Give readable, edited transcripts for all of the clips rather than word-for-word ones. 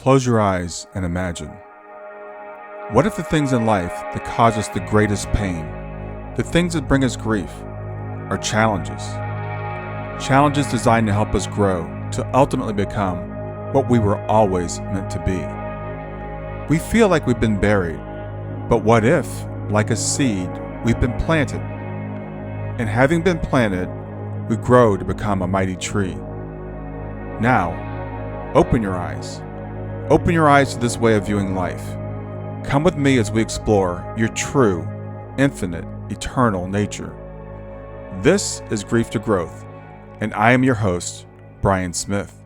Close your eyes and imagine. What if the things in life that cause us the greatest pain, the things that bring us grief, are challenges? Challenges designed to help us grow, to ultimately become what we were always meant to be. We feel like we've been buried, but what if, like a seed, we've been planted? And having been planted, we grow to become a mighty tree. Now, open your eyes. Open your eyes to this way of viewing life. Come with me as we explore your true, infinite, eternal nature. This is Grief to Growth, and I am your host, Brian Smith.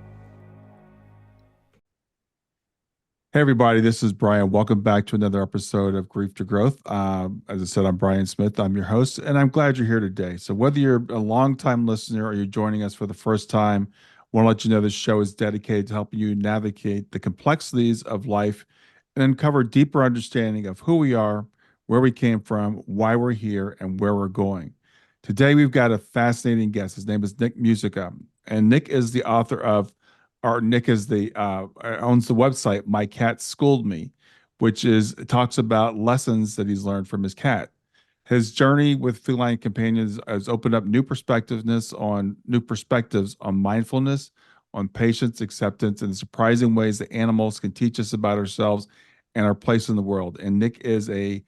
Hey everybody, this is Brian. Welcome back to another episode of Grief to Growth. As I said, I'm Brian Smith. I'm your host, and I'm glad you're here today. So whether you're a long-time listener or you're joining us for the first time, I want to let you know this show is dedicated to helping you navigate the complexities of life and uncover deeper understanding of who we are, where we came from, why we're here, and where we're going. Today, we've got a fascinating guest. His name is Nick Musica, and Nick is the author of Nick is the owns the website My Cat Schooled Me, which talks about lessons that he's learned from his cat. His journey with feline companions has opened up new perspectives on mindfulness, on patience, acceptance, and the surprising ways that animals can teach us about ourselves and our place in the world. And Nick is a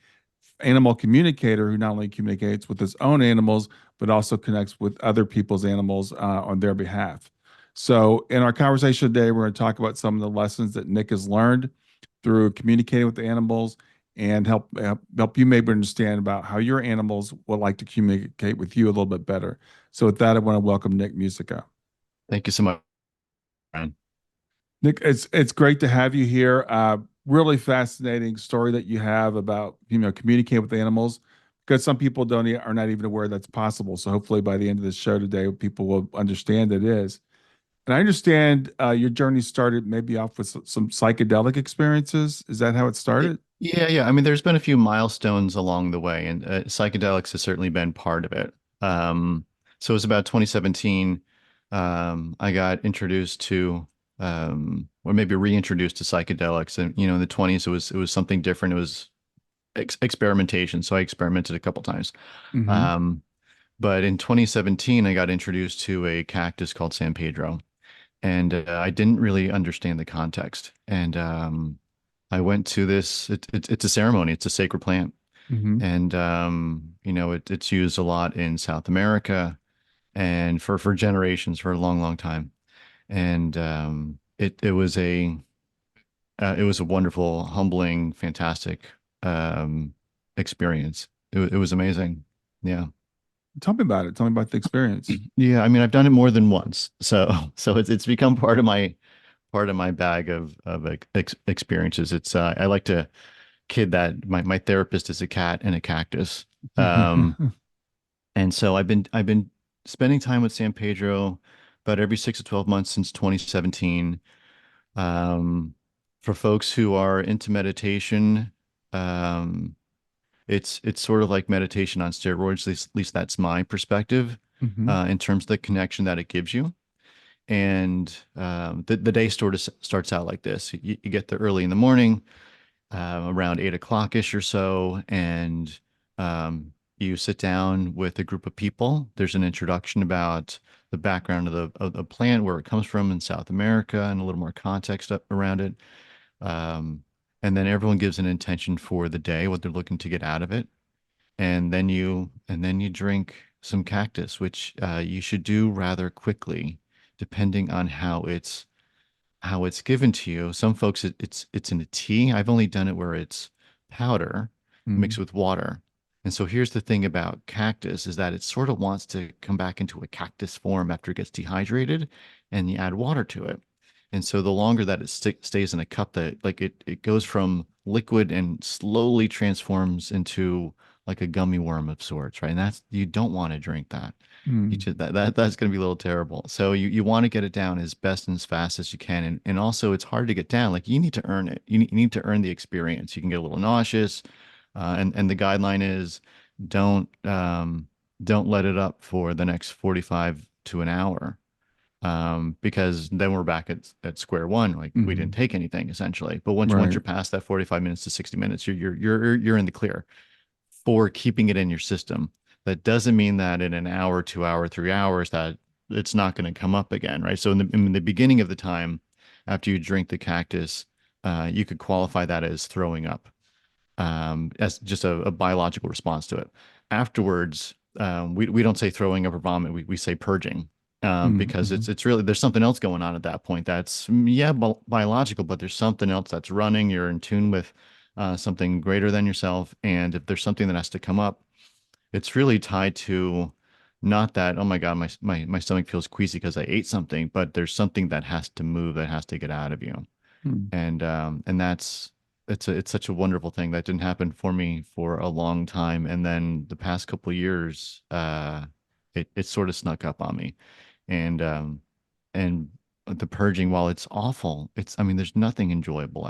animal communicator who not only communicates with his own animals, but also connects with other people's animals on their behalf. So in our conversation today, we're going to talk about some of the lessons that Nick has learned through communicating with the animals and help you maybe understand about how your animals would like to communicate with you a little bit better. So with that, I want to welcome Nick Musica. Thank you so much, Brian. Nick, it's great to have you here. Really fascinating story that you have about communicating with animals, because some people are not even aware that's possible. So hopefully by the end of the show today, people will understand it is. And I understand your journey started maybe off with some psychedelic experiences. Is that how it started? Yeah. I mean, there's been a few milestones along the way, and psychedelics has certainly been part of it. So it was about 2017. I got introduced to, or maybe reintroduced to psychedelics, and in the 20s, it was something different. It was experimentation, so I experimented a couple times. Mm-hmm. Um, but in 2017, I got introduced to a cactus called San Pedro, and I didn't really understand the context. And I went to this. It's a ceremony. It's a sacred plant, Mm-hmm. and it's used a lot in South America, and for generations, for a long, long time. And it was a wonderful, humbling, fantastic experience. It was amazing. Yeah. Tell me about it. Tell me about the experience. Yeah, I mean, I've done it more than once, so it's become part of my bag of experiences. I like to kid that my therapist is a cat and a cactus. And so I've been spending time with San Pedro about every 6 to 12 months since 2017. Um, for folks who are into meditation, um, it's sort of like meditation on steroids. At least that's my perspective, Mm-hmm. in terms of the connection that it gives you. And the day starts out like this. You get there early in the morning, around 8 o'clock-ish or so, and you sit down with a group of people. There's an introduction about the background of the plant, where it comes from in South America, and a little more context around it. Um, and then everyone gives an intention for the day, what they're looking to get out of it. And then you drink some cactus, which you should do rather quickly, depending on how it's given to you. Some folks, it's in a tea. I've only done it where it's powder Mm-hmm. mixed with water. And so here's the thing about cactus, is that it sort of wants to come back into a cactus form after it gets dehydrated, and you add water to it. And so the longer that it stays in a cup, that like it goes from liquid and slowly transforms into like a gummy worm of sorts, right? And you don't want to drink that. That's going to be a little terrible. So you want to get it down as best and as fast as you can. And also it's hard to get down. Like, you need to earn it. You need to earn the experience. You can get a little nauseous. And the guideline is don't, don't let it up for the next 45 to an hour. because then we're back at square one. Like we didn't Hmm. take anything essentially. But once Right. you're past that 45 minutes to 60 minutes, you're in the clear for keeping it in your system. That doesn't mean that in an hour, 2 hour, 3 hours that it's not going to come up again, right? So in the beginning of the time after you drink the cactus, you could qualify that as throwing up, as just a biological response to it. Afterwards, we don't say throwing up or vomit, we say purging, because Mm-hmm. it's really there's something else going on at that point that's yeah biological, but there's something else that's running. You're in tune with something greater than yourself, and if there's something that has to come up, it's really tied to not that, oh my God, my stomach feels queasy because I ate something, but there's something that has to move, that has to get out of you, and that's it's such a wonderful thing that didn't happen for me for a long time, and then the past couple of years, it sort of snuck up on me, and and the purging, while it's awful, it's I mean there's nothing enjoyable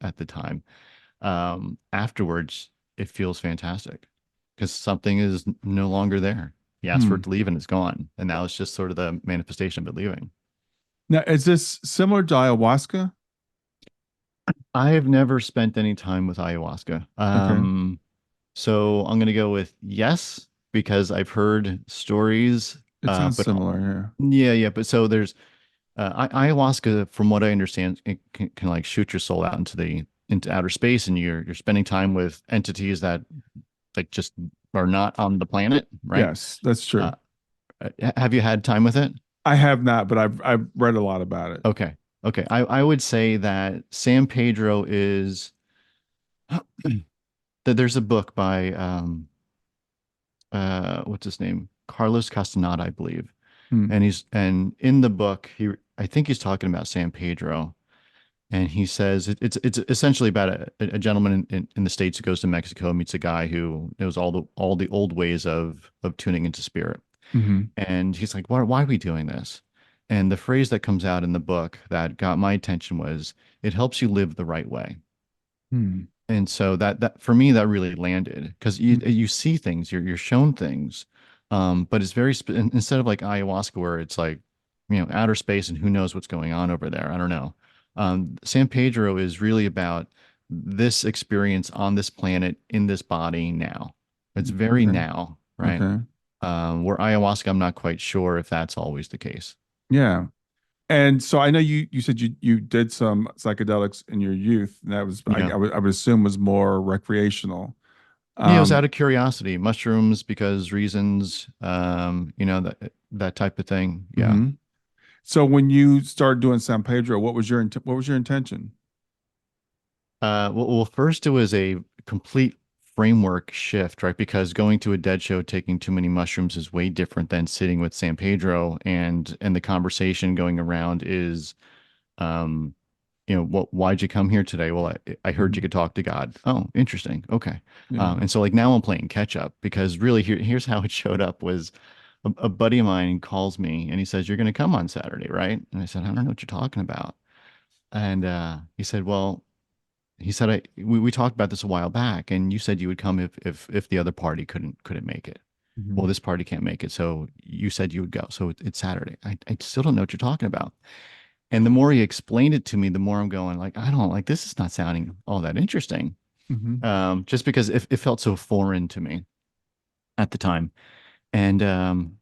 at the time. Afterwards, it feels fantastic because something is no longer there. You asked for Hmm. it to leave and it's gone, and now it's just sort of the manifestation of it leaving. Now, is this similar to ayahuasca? I have never spent any time with ayahuasca. Okay. So I'm gonna go with yes because I've heard stories. It sounds But similar. yeah, yeah. But so there's ayahuasca, from what I understand, it can like shoot your soul out into outer space, and you're spending time with entities that like just are not on the planet, Yeah. right? Yes, that's Uh, true. have you had time with it? I have not, but I've read a lot about it. Okay. Okay. I would say that San Pedro is that there's a book by what's his name? Carlos Castaneda, I believe. Hmm. And in the book I think he's talking about San Pedro, and he says it's essentially about a gentleman in the States who goes to Mexico and meets a guy who knows all the old ways of tuning into spirit. Hmm. And he's like, why are we doing this? And the phrase that comes out in the book that got my attention was, it helps you live the right way. Hmm. And so that for me, that really landed because you see things, you're shown things, but it's instead of like ayahuasca where it's like, outer space and who knows what's going on over there. I don't know. San Pedro is really about this experience on this planet in this body now. It's very Okay. now, right? Okay. Where ayahuasca, I'm not quite sure if that's always the case. Yeah. And so I know you said you did some psychedelics in your youth, and that was Yeah. I would assume was more recreational. Yeah, it was Um, out of curiosity. Mushrooms because reasons, that type of thing. Yeah. mhm. So when you started doing San Pedro, what was your intention? Well, first it was a complete framework shift, right? Because going to a dead show, taking too many mushrooms is way different than sitting with San Pedro, and the conversation going around is, um, why'd you come here today? Well, I heard you Mhm. could talk to God. Oh, interesting. Okay. Yeah. And so like now I'm playing catch up because really here's how it showed up was a buddy of mine calls me and he says, "You're going to come on Saturday, right?" And I said, "I don't know what you're talking about." And he said, "Well," he said, we talked about this a while back, and you said you would come if the other party couldn't make it. Well, Mhm. this party can't make it, so you said you would go. So it's Saturday. I still don't know what you're talking about. And the more he explained it to me, the more I'm going like, I don't like this is not sounding all that interesting. Mhm. Just because it felt so foreign to me at the time. And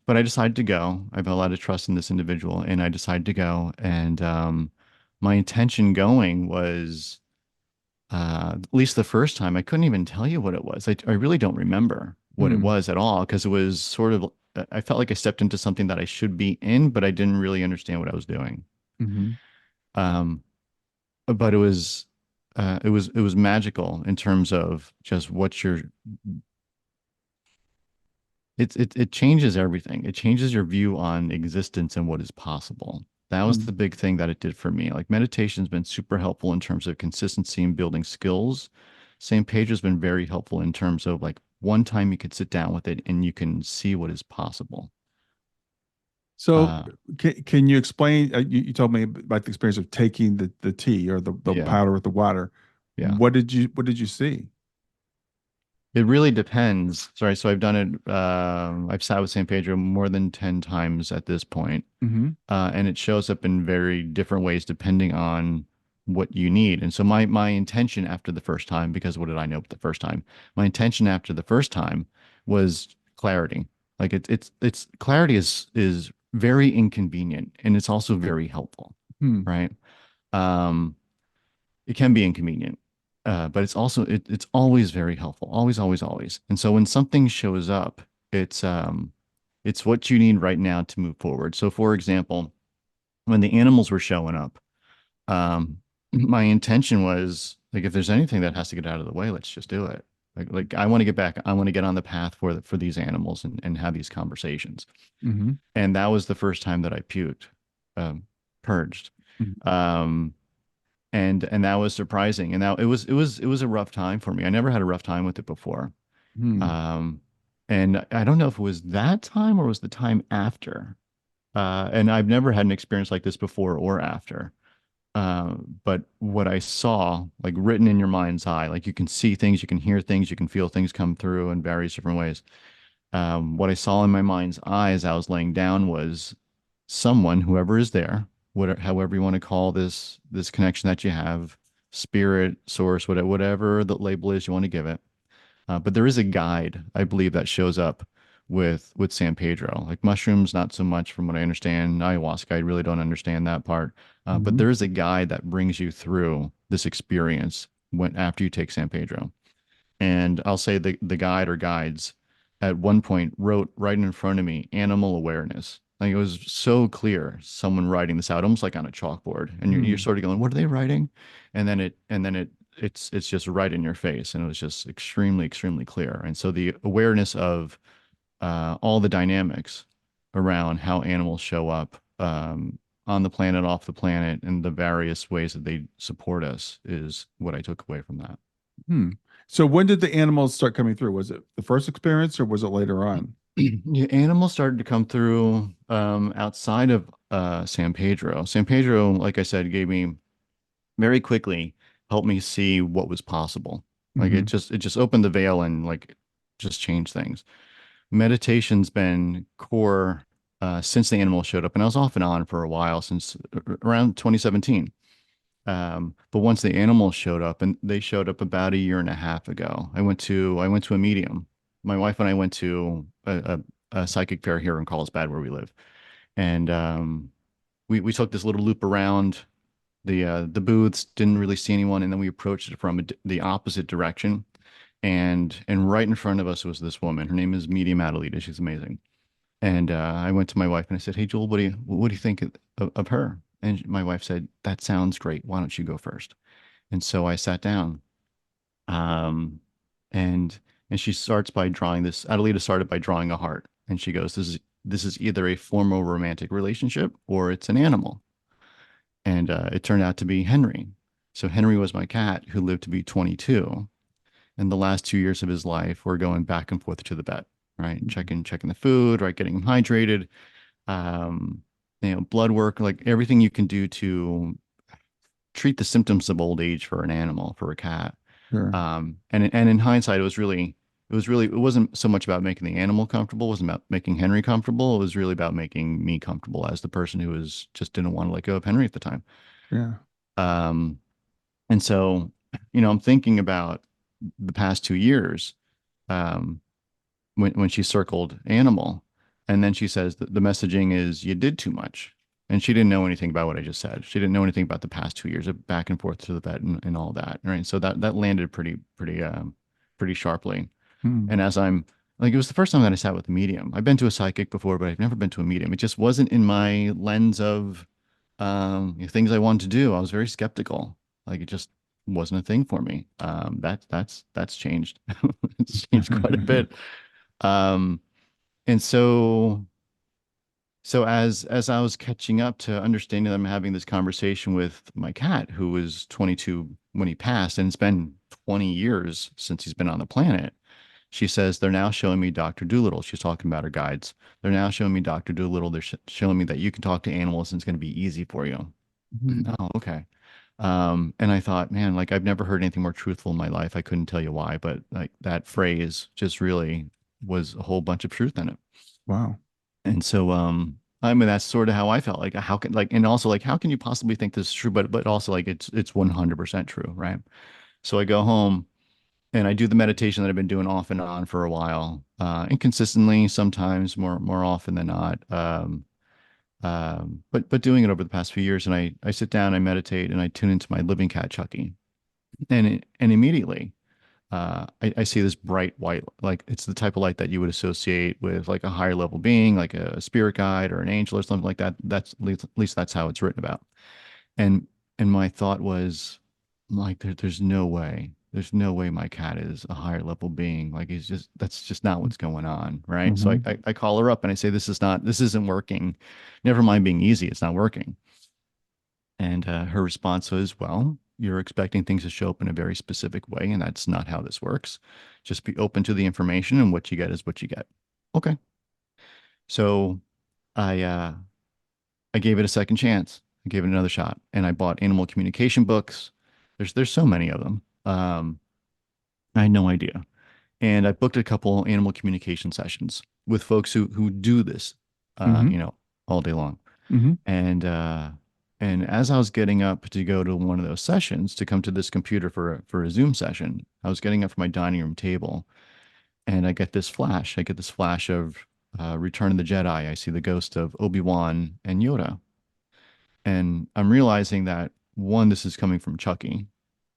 but I decided to go. I have a lot of trust in this individual, and I decided to go. And my intention going was, at least the first time, I couldn't even tell you what it was. I really don't remember what it Hmm. was at all because it was sort of, I felt like I stepped into something that I should be in, but I didn't really understand what I was doing. Mhm. Um, but it was magical in terms of just what you're it changes everything. It changes your view on existence and what is possible. That was the Hmm. big thing that it did for me. Like meditation's been super helpful in terms of consistency and building skills. St. Pedro's been very helpful in terms of like one time you could sit down with it and you can see what is possible. So Uh, can you explain? You told me about the experience of taking the tea or the yeah, powder with the water. yeah. What did you see? It really depends. Sorry, so I've done it. I've sat with San Pedro more than 10 times at this point, Hmm. and it shows up in very different ways depending on what you need. And so my intention after the first time, because what did I know the first time? My intention after the first time was clarity. Like it's clarity is very inconvenient and it's also very helpful, Hmm. right? Um, it can be inconvenient, but it's always very helpful, always, always, always. And so when something shows up, it's um, it's what you need right now to move forward. So, for example, when the animals were showing up, um, my intention was like, if there's anything that has to get out of the way, let's just do it. Like I want to get back. I want to get on the path for these animals and have these conversations. Hmm. And that was the first time that I puked, purged. Um, and that was surprising. And now it was a rough time for me. I never had a rough time with it before. Hmm. Um, and I don't know if it was that time or was the time after. And I've never had an experience like this before or after. But what I saw, like written in your mind's eye, like you can see things, you can hear things, you can feel things come through in various different ways. What I saw in my mind's eye as I was laying down was someone, whoever is there, whatever, however you want to call this connection that you have, spirit, source, whatever the label is you want to give it. But there is a guide, I believe, that shows up with San Pedro. Like mushrooms, not so much from what I understand. Ayahuasca, I really don't understand that part. But Hmm. there is a guide that brings you through this experience when after you take San Pedro. And I'll say the guide or guides at one point wrote right in front of me animal awareness. Like it was so clear, someone writing this out, almost like on a chalkboard. And you're Hmm. sort of going, what are they writing? And then it's just right in your face. And it was just extremely, extremely clear. And so the awareness of all the dynamics around how animals show up on the planet, off the planet, and the various ways that they support us is what I took away from that. Hmm. So when did the animals start coming through? Was it the first experience or was it later on? Yeah, animals started to come through outside of San Pedro. San Pedro, like I said, gave me very quickly helped me see what was possible. Like Hmm. it just opened the veil and like just changed things. Meditation's been core since the animals showed up, and I was off and on for a while since around 2017. But once the animals showed up, and they showed up about a year and a half ago, I went to a medium. My wife and I went to a psychic fair here in Carlsbad where we live, and we took this little loop around the booths, didn't really see anyone, and then we approached it from the opposite direction, and right in front of us was this woman. Her name is Medium Adelita. She's amazing. And I went to my wife and I said, "Hey, Joel, what do you think of her?" And my wife said, "That sounds great. Why don't you go first?" And so I sat down. Um, and and she starts by drawing this. Adelita started by drawing a heart, and she goes, "This is either a formal romantic relationship or it's an animal." And it turned out to be Henry. So Henry was my cat who lived to be 22. And the last 2 years of his life, we're going back and forth to the vet, right? Checking the food, right? Getting him hydrated, um, blood work, like everything you can do to treat the symptoms of old age for an animal, for a cat. Sure. And in hindsight, it wasn't so much about making the animal comfortable, it wasn't about making Henry comfortable. It was really about making me comfortable as the person who was just didn't want to let go of Henry at the time. Yeah. Um, and so, I'm thinking about the past 2 years. Um, when she circled animal. And then she says that the messaging is you did too much. And she didn't know anything about what I just said. She didn't know anything about the past 2 years of back and forth to the vet and all that. Right. So that landed pretty sharply. Hmm. And as I'm like, it was the first time that I sat with a medium. I've been to a psychic before, but I've never been to a medium. It just wasn't in my lens of things I wanted to do. I was very skeptical. Like it just wasn't a thing for me. That's changed. It's changed quite a bit. Um, and so as I was catching up to understanding that I'm having this conversation with my cat, who was 22 when he passed, and it's been 20 years since he's been on the planet. She says they're now showing me Dr. Doolittle. She's talking about her guides. They're now showing me Dr. Doolittle. They're showing me that you can talk to animals and it's going to be easy for you. Hmm. Oh, okay. And I thought, man, like I've never heard anything more truthful in my life. I couldn't tell you why, but like that phrase just really was a whole bunch of truth in it. Wow. And so, I mean, that's sort of how I felt. Like, how can like, and also like, how can you possibly think this is true? But also like, it's 100% true, right? So I go home and I do the meditation that I've been doing off and on for a while, inconsistently, sometimes more often than not. But doing it over the past few years, and I sit down, I meditate, and I tune into my living cat Chucky, and immediately I see this bright white, like it's the type of light that you would associate with like a higher level being, like a spirit guide or an angel or something like that. That's at least that's how it's written about. And and my thought was like, there's no way my cat is a higher level being. Like he's just that's just not what's going on, right? So Hmm. I call her up and I say, this isn't working. Never mind being easy, it's not working. And her response was, well, you're expecting things to show up in a very specific way, and that's not how this works. Just be open to the information, and what you get is what you get. Okay. So I uh, I gave it a second chance. I gave it another shot, and I bought animal communication books. There's so many of them. I had no idea, and I booked a couple animal communication sessions with folks who do this, Hmm. all day long. Hmm. And and as I was getting up to go to one of those sessions to come to this computer for a Zoom session, I was getting up from my dining room table, and I get this flash. I get this flash of Return of the Jedi. I see the ghost of Obi-Wan and Yoda, and I'm realizing that one, this is coming from Chucky,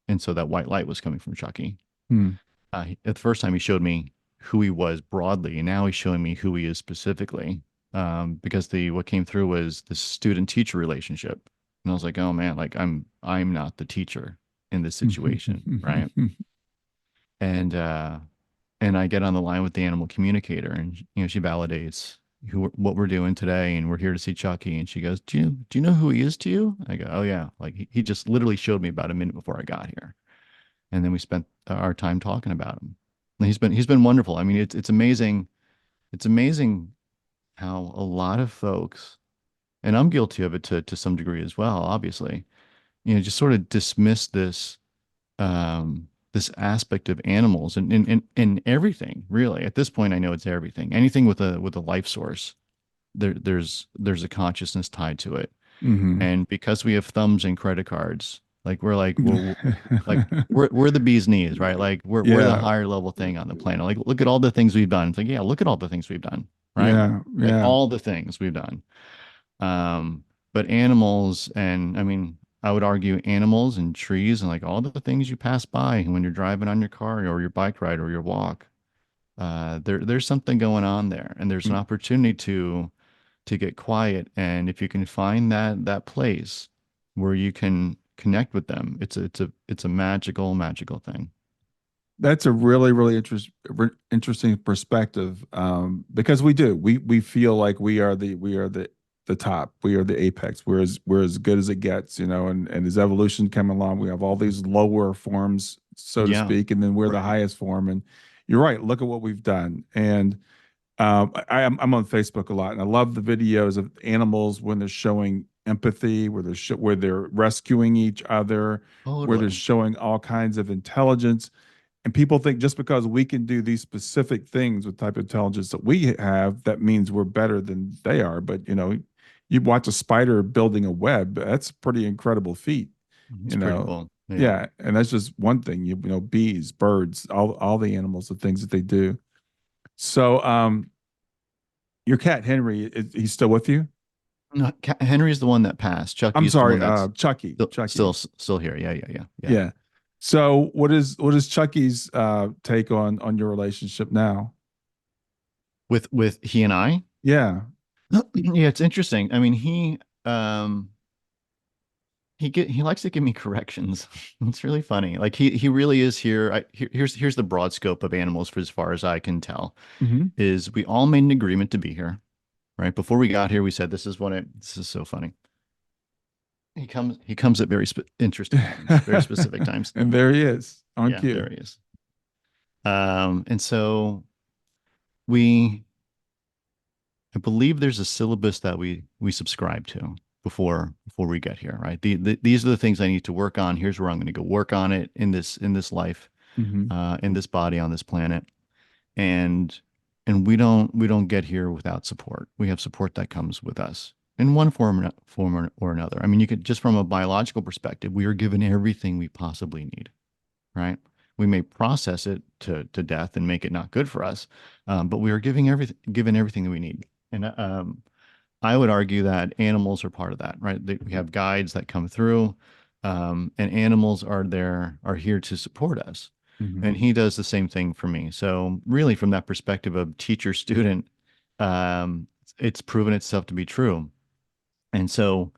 and so that white light was coming from Chucky. Hmm. At the first time, he showed me who he was broadly, and now he's showing me who he is specifically. Because the what came through was the student-teacher relationship, and I was like, oh man, like I'm not the teacher in this situation, right? And and I get on the line with the animal communicator, and she validates what we're doing today, and we're here to see Chucky. And she goes, do you know who he is to you? I go, oh yeah, like he just literally showed me about a minute before I got here, and then we spent our time talking about him. And he's been wonderful. I mean, it's amazing. It's amazing how a lot of folks, and I'm guilty of it to some degree as well, obviously, just sort of dismiss this aspect of animals and everything, really. At this point, I know it's everything. Anything with a life source, there's a consciousness tied to it. Hmm. And because we have thumbs and credit cards, like we're the bee's knees, right? Like we're the Yeah. higher level thing on the planet. Like look at all the things we've done. It's like, yeah, look at all the things we've done, right? Yeah. Like Yeah. all the things we've done. Um, but animals, and I mean, I would argue animals and trees and like all the things you pass by when you're driving on your car or your bike ride or your walk, there's something going on there, and there's an opportunity to get quiet. And if you can find that place where you can connect with them, it's a magical thing. That's a really, really interesting perspective, because we feel like we are the top, we are the apex, we're as good as it gets, and as evolution came along, we have all these lower forms, so to Yeah, speak, and then we're the right. highest form. And you're right. Look at what we've done. And I'm on Facebook a lot, and I love the videos of animals when they're showing empathy, where they're rescuing each other, where they're Totally. showing all kinds of intelligence. And people think just because we can do these specific things with type of intelligence that we have, that means we're better than they are. But you watch a spider building a web, that's a pretty incredible feat. It's You pretty know, cool. Yeah. yeah, and that's just one thing. Bees, birds, all the animals, the things that they do. So, your cat Henry, he's still with you? No, Henry's the one that passed. I'm Chucky's the sorry, one that's Chucky. Chucky. still here. Yeah. Yeah. So, what is Chucky's take on your relationship now? With he and I. Yeah. Yeah, it's interesting. I mean, um he likes to give me corrections. It's really funny. Like he really is here. Here's the broad scope of animals for as far as I can tell. Hmm. Is we all made an agreement to be here, right? Before we got here, we said this is so funny. He comes at very interesting times, very specific times. And there he is on Yeah, there cue. he is. And so we I believe there's a syllabus that we subscribe to. before we get here, right? These are the things I need to work on. Here's where I'm going to go work on it in this life, Hmm. in this body on this planet. And we don't get here without support. We have support that comes with us in one form or another. I mean, you could just from a biological perspective, we are given everything we possibly need, right? We may process it to death and make it not good for us, but we are given everything that we need. And I would argue that animals are part of that, right? We have guides that come through, and animals are here to support us. Hmm. And he does the same thing for me. So really, from that perspective of teacher student, it's proven itself to be true. And so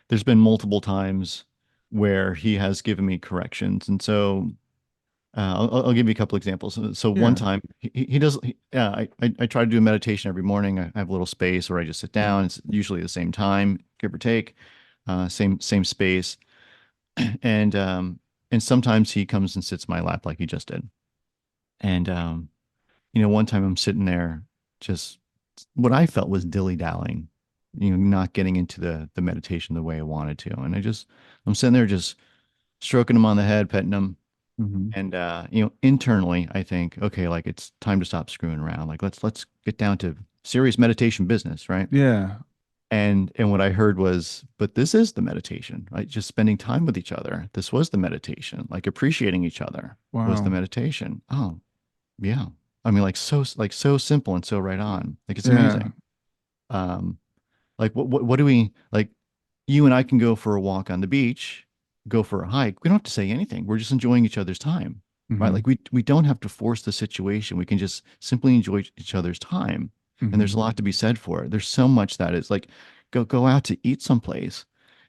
there's been multiple times where he has given me corrections. And so I'll give you a couple examples. So one Yeah. time he does, I try to do a meditation every morning. I have a little space where I just sit down. It's usually the same time, give or take, same space. And, and sometimes he comes and sits in my lap like he just did. And, one time I'm sitting there, just what I felt was dilly-dallying, not getting into the meditation the way I wanted to. And I'm sitting there just stroking him on the head, petting him. Hmm. And internally, I think, okay, like it's time to stop screwing around. Like let's get down to serious meditation business, right? Yeah. And what I heard was, but this is the meditation, right? Just spending time with each other. This was the meditation. Like appreciating each other was the Wow. meditation. Oh, yeah. I mean, like so simple and so right on. Like it's Yeah. amazing. Um, like what do we like? You and I can go for a walk on the beach, go for a hike. We don't have to say anything. We're just enjoying each other's time, right? Hmm. Like we don't have to force the situation. We can just simply enjoy each other's time. And there's Hmm. a lot to be said for it. There's so much that is like go out to eat someplace.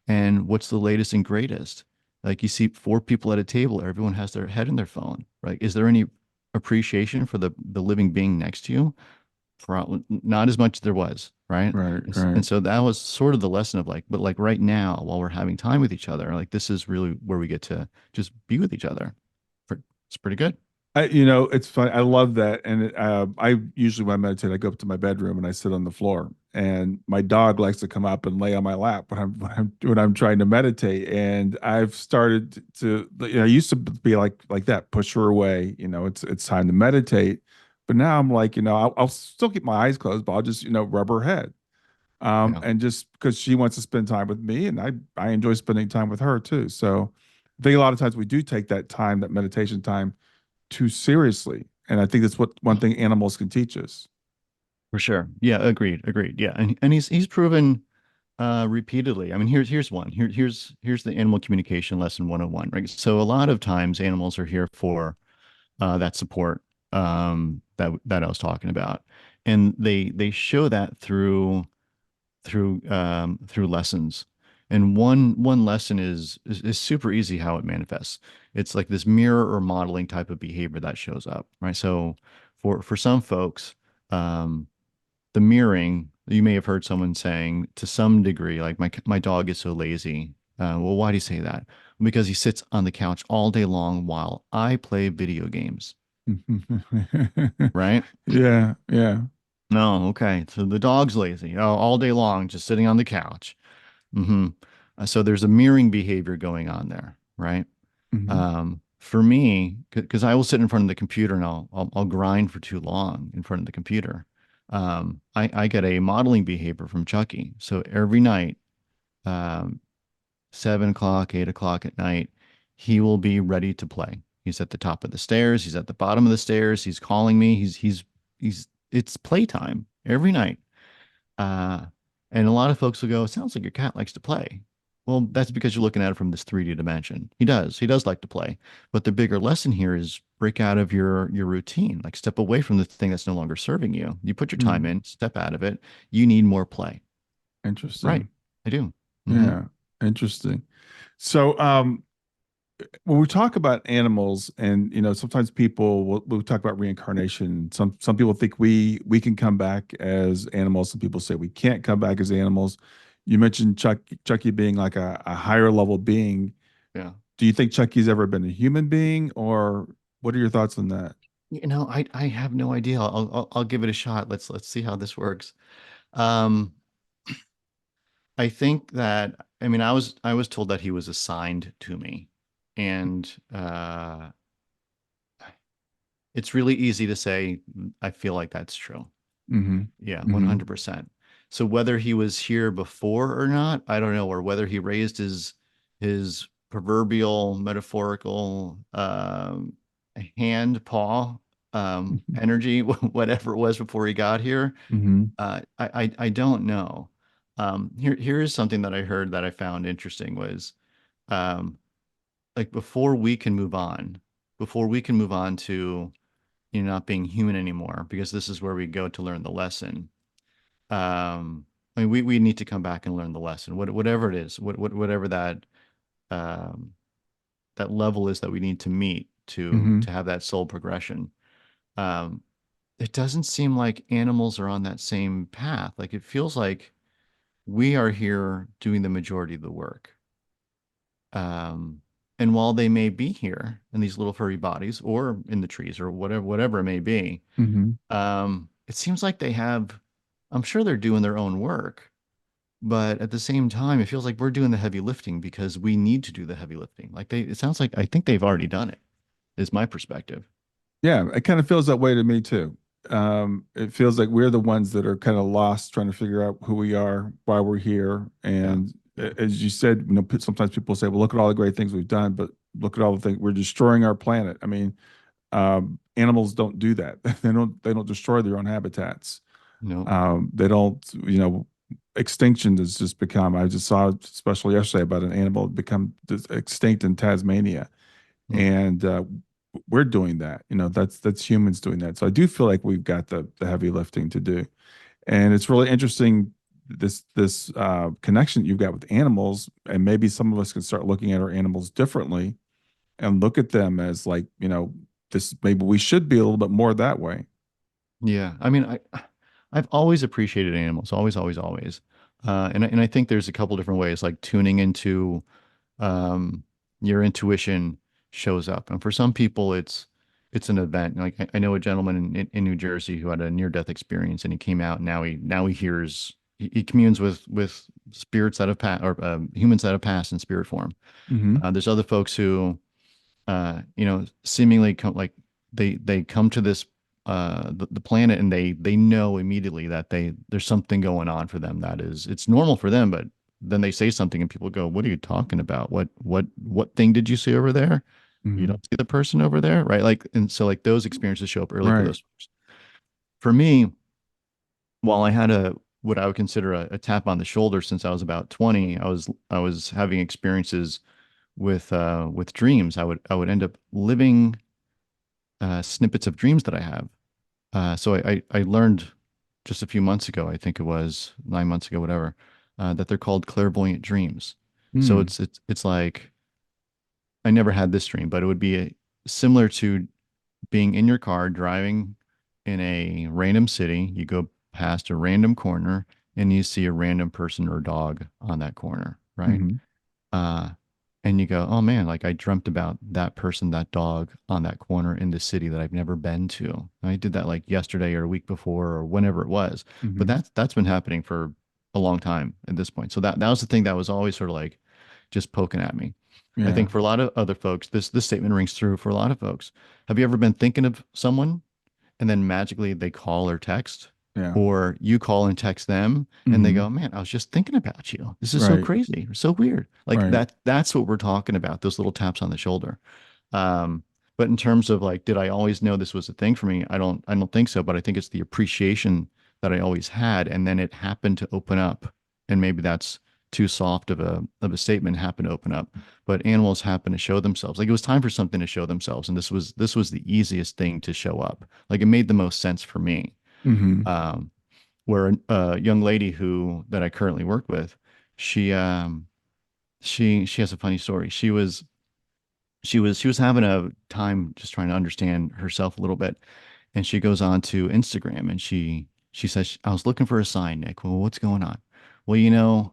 And what's the latest and greatest? Like you see four people at a table, everyone has their head in their phone, right? Is there any appreciation for the living being next to you? Probably not as much as there was, right? Right. And Right. so that was sort of the lesson of like, but like right now, while we're having time with each other, like this is really where we get to just be with each other. It's pretty good. It's fun. I love that. And I usually when I meditate, I go up to my bedroom and I sit on the floor. And my dog likes to come up and lay on my lap when I'm trying to meditate. And I've started to, I used to be like that, push her away. It's time to meditate. But now I'm like, I'll still keep my eyes closed, but I'll just, rub her head. Yeah, And just because she wants to spend time with me, and I enjoy spending time with her too. So I think a lot of times we do take that time, that meditation time too seriously. And I think that's what one thing animals can teach us. for sure. Yeah, agreed. Yeah. And he's proven repeatedly. I mean, here's one. Here's the animal communication lesson 101, right? So a lot of times animals are here for that support that I was talking about. And they show that through lessons. And one lesson is super easy how it manifests. It's like this mirror or modeling type of behavior that shows up, right? So for some folks, um, the mirroring, you may have heard someone saying to some degree, like my dog is so lazy. Well, why do you say that? Because he sits on the couch all day long while I play video games, right? Yeah, yeah. No, okay. So the dog's lazy. Oh, all day long, just sitting on the couch. Hmm. So there's a mirroring behavior going on there, right? Hmm. For me, because I will sit in front of the computer and I'll grind for too long in front of the computer. I get a modeling behavior from Chucky. So every night, um, 7 o'clock, 8 o'clock at night, he will be ready to play. He's at the top of the stairs. He's at the bottom of the stairs. He's calling me. He's. It's playtime every night. Uh, and a lot of folks will go, it sounds like your cat likes to play. Well, that's because you're looking at it from this 3D dimension. He does. He does like to play. But the bigger lesson here is break out of your routine, like step away from the thing that's no longer serving you. You put your time Mm. in, step out of it. You need more play. Right. Interesting. I do. Hmm. Yeah, interesting. So, when we talk about animals, and sometimes people will talk about reincarnation. Some people think we can come back as animals. Some people say we can't come back as animals. You mentioned Chucky being like a higher level being. Yeah. Do you think Chucky's ever been a human being, or what are your thoughts on that? I have no idea. I'll give it a shot. Let's see how this works. Um, I think that I mean I was told that he was assigned to me, and it's really easy to say I feel like that's true. Mm-hmm. Yeah, Mm-hmm. 100%. So whether he was here before or not, I don't know, or whether he raised his proverbial metaphorical hand paw energy, whatever it was before he got here. Mm-hmm. I don't know. Here is something that I heard that I found interesting was um, like before we can move on to not being human anymore, because this is where we go to learn the lesson. I mean, we need to come back and learn the lesson, whatever it is, whatever um, that level is that we need to meet Mm-hmm. to have that soul progression. Um, it doesn't seem like animals are on that same path. Like it feels like we are here doing the majority of the work. Um, and while they may be here in these little furry bodies or in the trees or whatever it may be, Mm-hmm. it seems like I'm sure they're doing their own work, but at the same time, it feels like we're doing the heavy lifting because we need to do the heavy lifting. It sounds like I think they've already done it, is my perspective. Yeah, it kind of feels that way to me too. It feels like we're the ones that are kind of lost trying to figure out who we are, why we're here. Yeah. And Yeah. as you said, sometimes people say, well, look at all the great things we've done, but look at all the things we're destroying our planet. I mean, animals don't do that. They don't destroy their own habitats. No. They don't, extinction has just become, I just saw, especially yesterday, about an animal become extinct in Tasmania, Mm. and we're doing that. That's humans doing that. So I do feel like we've got the heavy lifting to do, and it's really interesting, this connection you've got with animals, and maybe some of us can start looking at our animals differently and look at them as like, this, maybe we should be a little bit more that way. Yeah. I mean, I've always appreciated animals, always, always, always. And I think there's a couple different ways, like tuning into um, your intuition shows up. And for some people, it's an event. Like I know a gentleman in New Jersey who had a near-death experience, and he came out. And now he hears he communes with spirits that have passed, or humans that have passed in spirit form. Mm-hmm. There's other folks who seemingly come like they come to this the planet, and they know immediately that there's something going on for them that is it's normal for them, but then they say something and people go, "What are you talking about? What thing did you see over there? You Mm-hmm. don't see the person over there, right?" Like, and so like those experiences show up early for Right. those folks. For me, while I had a what I would consider a tap on the shoulder since I was about 20, I was having experiences with dreams. I would end up living snippets of dreams that I have. So I learned just a few months ago, I think it was 9 months ago, whatever, that they're called clairvoyant dreams. So Mm. it's like I never had this dream, but it would be similar to being in your car driving in a random city. You go past a random corner and you see a random person or dog on that corner, right? Mm-hmm. Uh, and you go, oh man, like I dreamt about that person, that dog on that corner in the city that I've never been to. And I did that like yesterday or a week before or whenever it was. But Mm-hmm. that's been happening for a long time at this point. So that was the thing that was always sort of like just poking at me. I Yeah. think for a lot of other folks, this statement rings true for a lot of folks. Have you ever been thinking of someone and then magically they call or text, Yeah. or you call and text them and they Mm-hmm. go, "Man, I was just thinking about you. This is so Right. crazy, so weird." Like Right. that's what we're talking about, those little taps on the shoulder. um but in terms of like, did I always know this was a thing for me? I don't think so, but I think it's the appreciation that I always had, and then it happened to open up. And maybe that's too soft of a statement, happen to open up, but animals happen to show themselves. Like it was time for something to show themselves, and this was the easiest thing to show up. Like it made the most sense for me. Mm-hmm. um where a young lady who that I currently work with, she she has a funny story. She was having a time just trying to understand herself a little bit, and she goes on to Instagram, and she says, "I was looking for a sign, Nick. Well, what's going on?" Well, you know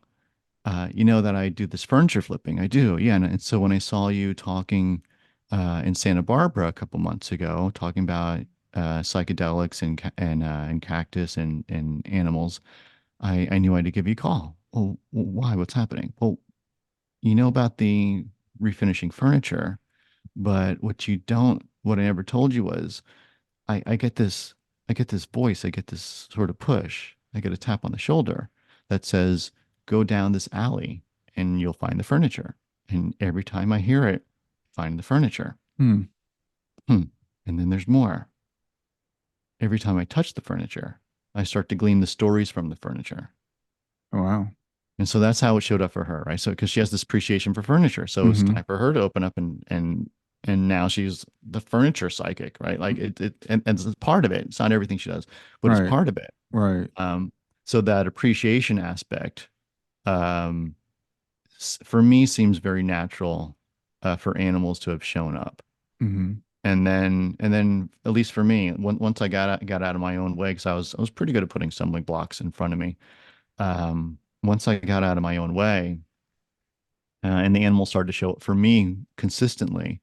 that I do this furniture flipping. I do, yeah. And so when I saw you talking in Santa Barbara a couple months ago, talking about psychedelics and and cactus and animals, I knew I had to give you a call. well, why? What's happening? Well, you know about the refinishing furniture, but what I never told you was I get I get this voice, I get this sort of push, I get a tap on the shoulder that says, go down this alley and you'll find the furniture. And every time I hear it, find the furniture. Hmm. Hmm. And then there's more. Every time I touch the furniture, I start to glean the stories from the furniture. Oh, wow. And so that's how it showed up for her, right? So because she has this appreciation for furniture, so it's Mm-hmm. time for her to open up and now she's the furniture psychic, right? Like and it's part of it. It's not everything she does, but it's Right. part of it. Right. Um, so that appreciation aspect, um, for me, seems very natural for animals to have shown up. Mm-hmm. And then at least for me, once I got out of my own way, because I was pretty good at putting stumbling blocks in front of me. Once I got out of my own way, and the animals started to show up for me consistently,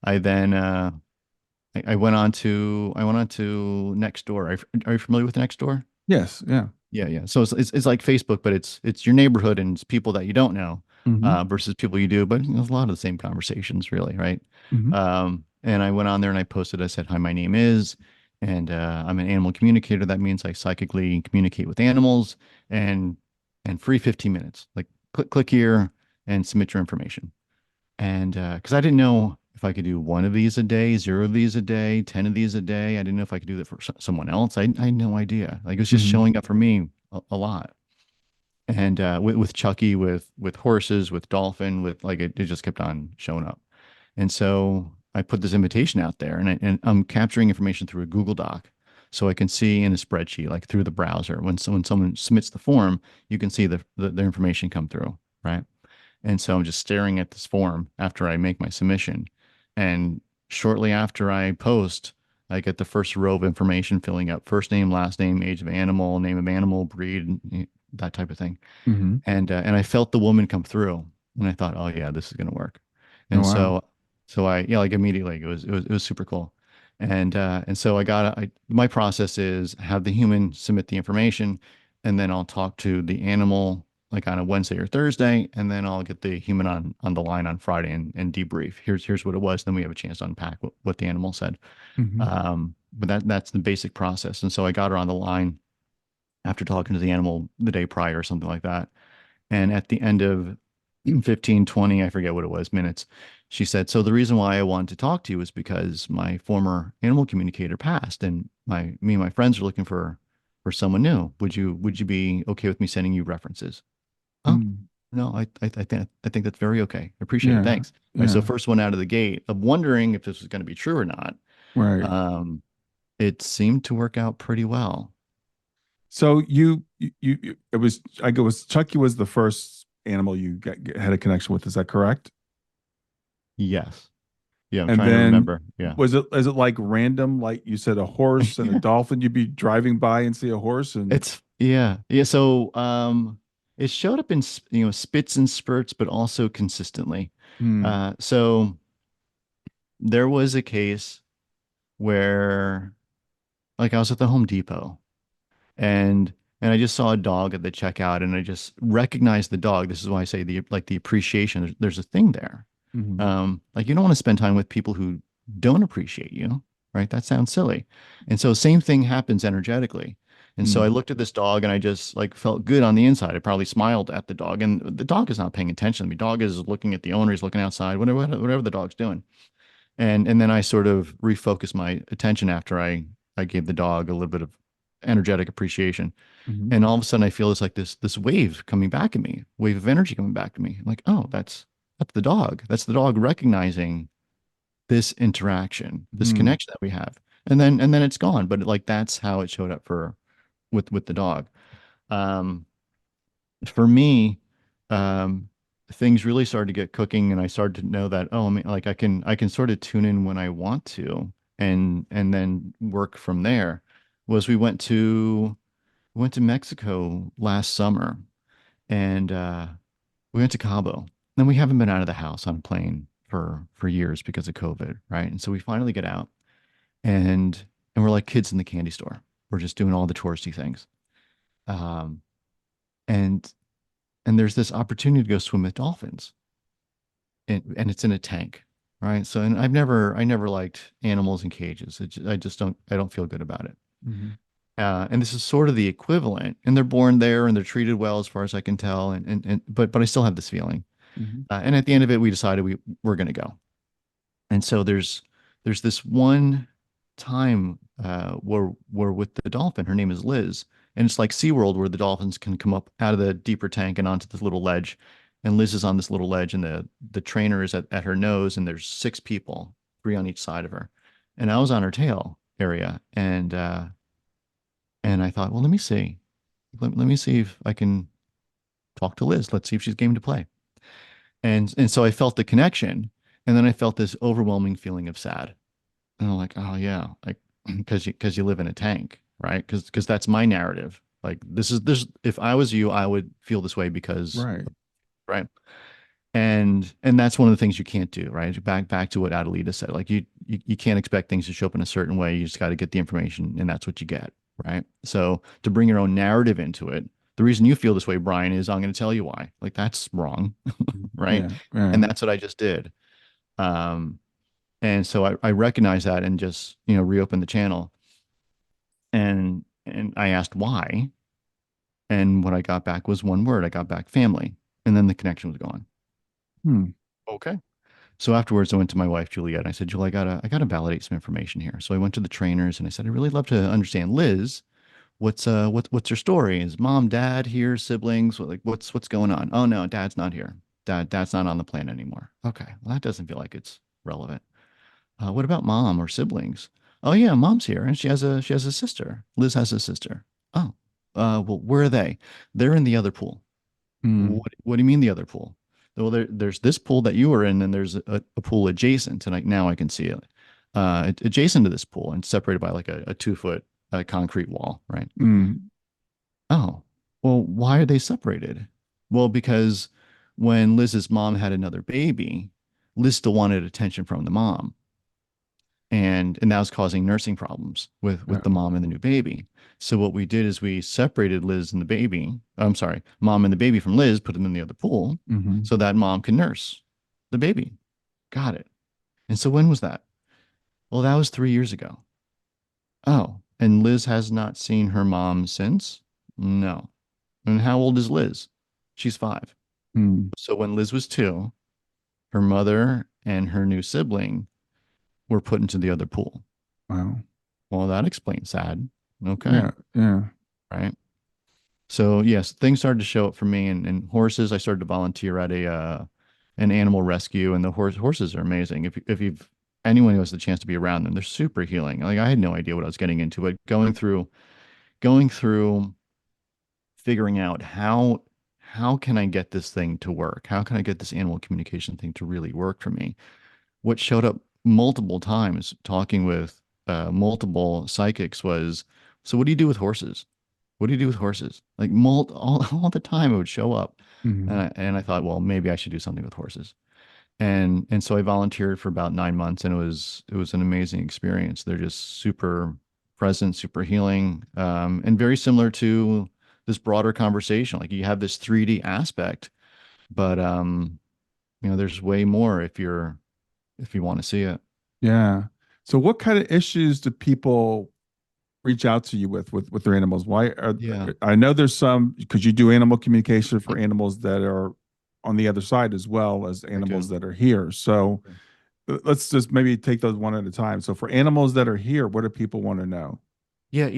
I then I went on to Nextdoor. Are you familiar with Nextdoor? Yes. Yeah. Yeah, yeah. So it's like Facebook, but it's your neighborhood and it's people that you don't know Mm-hmm. versus people you do. But there's a lot of the same conversations, really, right? Mm-hmm. And I went on there and I posted. I said, "Hi, my name is, and I'm an animal communicator. That means I psychically communicate with animals, and free 15 minutes. Like click here and submit your information." And because I didn't know if I could do one of these a day, zero of these a day, 10 of these a day. I didn't know if I could do that for someone else. I had no idea. Like it was just Mm-hmm. showing up for me a lot. And with Chucky, with horses, with dolphin, with like it just kept on showing up. And so I put this invitation out there, and I'm capturing information through a Google Doc, so I can see in a spreadsheet, like through the browser, when someone submits the form, you can see the information come through, right? And so I'm just staring at this form after I make my submission. And shortly after I post, I get the first row of information filling up first name, last name, age of animal, breed, that type of thing. Mm-hmm. And I felt the woman come through and I thought, oh yeah, this is going to work. Oh, And wow. so I, yeah, like immediately it was super cool. And so my process is have the human submit the information and then I'll talk to the animal like on a Wednesday or Thursday, and then I'll get the human on the line on Friday and debrief. Here's what it was. Then we have a chance to unpack what the animal said. Mm-hmm. But that's the basic process. And so I got her on the line after talking to the animal the day prior or something like that. And at the end of 15, 20, I forget what it was, minutes, she said, so the reason why I wanted to talk to you is because my former animal communicator passed and me and my friends are looking for someone new. Would you be okay with me sending you references? Oh, Mm. no, I think that's very okay. I appreciate it. Yeah. Thanks. All right, so Yeah. first one out of the gate of wondering if this was going to be true or not. Right. Um, it seemed to work out pretty well. So it was, I go, was Chucky was the first animal you had a connection with. Is that correct? Yes. Yeah, I'm And trying to then remember. Yeah. is it like random, like you said, a horse and a Yeah. dolphin? You'd be driving by and see a horse and It's yeah. Yeah, so it showed up in spits and spurts but also consistently. hmm, So there was a case where like I was at the Home Depot and I just saw a dog at the checkout and I just recognized the dog. This is why I say the appreciation. There's a thing there. hmm, Like you don't want to spend time with people who don't appreciate you, right? That sounds silly. And so same thing happens energetically. And so I hmm, looked at this dog and I just like felt good on the inside. I probably smiled at the dog and the dog is not paying attention. The dog is looking at the owner, he's looking outside, whatever the dog's doing. And then I sort of refocused my attention after I gave the dog a little bit of energetic appreciation. hmm, And all of a sudden I feel this wave coming back at me, wave of energy coming back to me. I'm like, oh, that's the dog. That's the dog recognizing this interaction, this hmm, connection that we have. And then it's gone. But like that's how it showed up for with the dog. Um, for me, um, things really started to get cooking, and I started to know that oh, I mean, like I can sort of tune in when I want to, and then work from there. Was we went to Mexico last summer, and we went to Cabo. Then we haven't been out of the house on a plane for years because of COVID, right? And so we finally get out, and we're like kids in the candy store. We're just doing all the touristy things. Um, and and there's this opportunity to go swim with dolphins, and it's in a tank, right? So, and I never liked animals in cages. I just I don't feel good about it. Hmm. And this is sort of the equivalent, and they're born there and they're treated well as far as I can tell, and but I still have this feeling. Hmm. And at the end of it, we decided we're going to go. And so there's this one time where we're with the dolphin. Her name is Liz, and it's like SeaWorld where the dolphins can come up out of the deeper tank and onto this little ledge. And Liz is on this little ledge, and the trainer is at her nose, and there's six people, three on each side of her. And I was on her tail area, and I thought, well, let me see. Let me see if I can talk to Liz. Let's see if she's game to play. And so I felt the connection, and then I felt this overwhelming feeling of sad. And I'm like, oh yeah, like because you live in a tank, right? Because that's my narrative. Like this. If I was you, I would feel this way because Right. right. And that's one of the things you can't do, right? Back to what Adelita said. Like you can't expect things to show up in a certain way. You just got to get the information, and that's what you get, right? So to bring your own narrative into it, the reason you feel this way, Brian, is I'm going to tell you why. Like that's wrong, right? Yeah. Yeah. And that's what I just did. Um, and so I recognized that and just, reopened the channel and I asked why. And what I got back was one word. I got back family. And then the connection was gone. Hmm. Okay. So afterwards, I went to my wife, Juliet, and I said, Julie, I gotta validate some information here. So I went to the trainers and I said, I'd really love to understand Liz. What's her story? Is mom, dad here, siblings? What's going on? Oh no, dad's not here. Dad's not on the planet anymore. Okay. Well, that doesn't feel like it's relevant. What about mom or siblings? Oh yeah, mom's here and she has a sister. Liz has a sister. Oh, well, where are they? They're in the other pool. Hmm. What do you mean the other pool? Well, there's this pool that you were in, and there's a pool adjacent, and now I can see it. Adjacent to this pool and separated by like a 2 foot concrete wall, right? Hmm. Oh, well, why are they separated? Well, because when Liz's mom had another baby, Liz still wanted attention from the mom, and that was causing nursing problems with the Oh. mom and the new baby. So what we did is we separated Liz and the baby. I'm sorry, mom and the baby from Liz, put them in the other pool, Hmm. so that mom can nurse the baby. Got it. And so when was that? Well, that was 3 years ago. Oh, and Liz has not seen her mom since? No. And how old is Liz? She's 5. Hmm. So when Liz was 2, her mother and her new sibling were put into the other pool. Wow. Well, that explains sad. Okay. Yeah. Yeah. Right. So yes, things started to show up for me and horses. I started to volunteer at a an animal rescue, and the horses are amazing. If you've anyone who has the chance to be around them, they're super healing. Like I had no idea what I was getting into, but going through figuring out how can I get this thing to work? How can I get this animal communication thing to really work for me? What showed up multiple times talking with multiple psychics was, so what do you do with horses? What do you do with horses? Like all the time it would show up. Hmm. And I thought, well, maybe I should do something with horses. And so I volunteered for about 9 months, and it was an amazing experience. They're just super present, super healing, and very similar to this broader conversation. Like you have this 3D aspect, but there's way more if you want to see it. Yeah. So what kind of issues do people reach out to you with their animals? Why are Yeah, I know there's some because you do animal communication for animals that are on the other side as well as I animals do. that are here. So let's just maybe take those one at a time. So for animals that are here, what do people want to know? Yeah,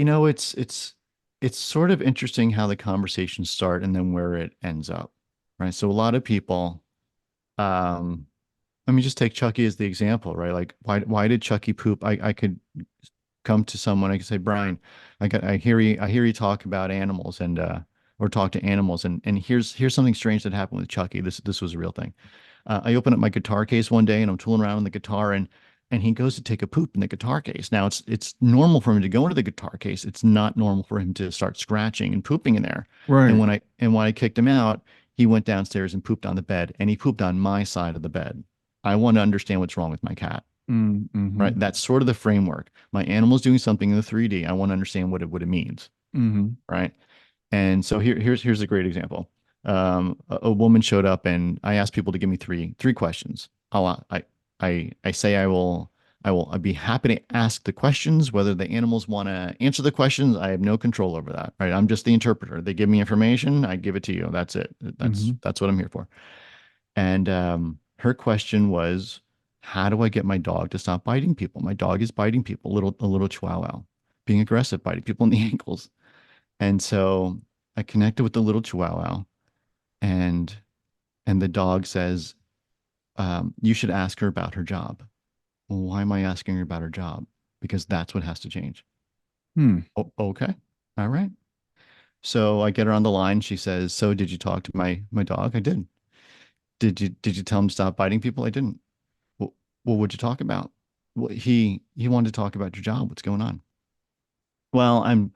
it's sort of interesting how the conversations start and then where it ends up, right? So a lot of people, um, let me just take Chucky as the example, right? Like why did Chucky poop? I could come to someone, I could say, Brian, I hear you talk about animals and or talk to animals, and here's something strange that happened with Chucky. This was a real thing. I open up my guitar case one day and I'm tooling around on the guitar and he goes to take a poop in the guitar case. Now it's normal for him to go into the guitar case. It's not normal for him to start scratching and pooping in there. Right. And when I kicked him out, he went downstairs and pooped on the bed, and he pooped on my side of the bed. I want to understand what's wrong with my cat. Mm-hmm. Right? That's sort of the framework. My animal's doing something in the 3D. I want to understand what it means. Mm-hmm. Right? And so here's a great example. A woman showed up and I asked people to give me three questions. I say I'd be happy to ask the questions. Whether the animals want to answer the questions, I have no control over that, right? I'm just the interpreter. They give me information, I give it to you. That's it. That's Hmm. that's what I'm here for. And her question was, how do I get my dog to stop biting people? My dog is biting people, a little chihuahua, being aggressive, biting people in the ankles. And so I connected with the little chihuahua, and the dog says, you should ask her about her job. Well, why am I asking her about her job? Because that's what has to change. Hmm. Oh, okay. All right. So I get her on the line. She says, so did you talk to my dog? I did. Did you tell him to stop biting people? I didn't. Well, what'd you talk about? Well, he wanted to talk about your job. What's going on? Well, I'm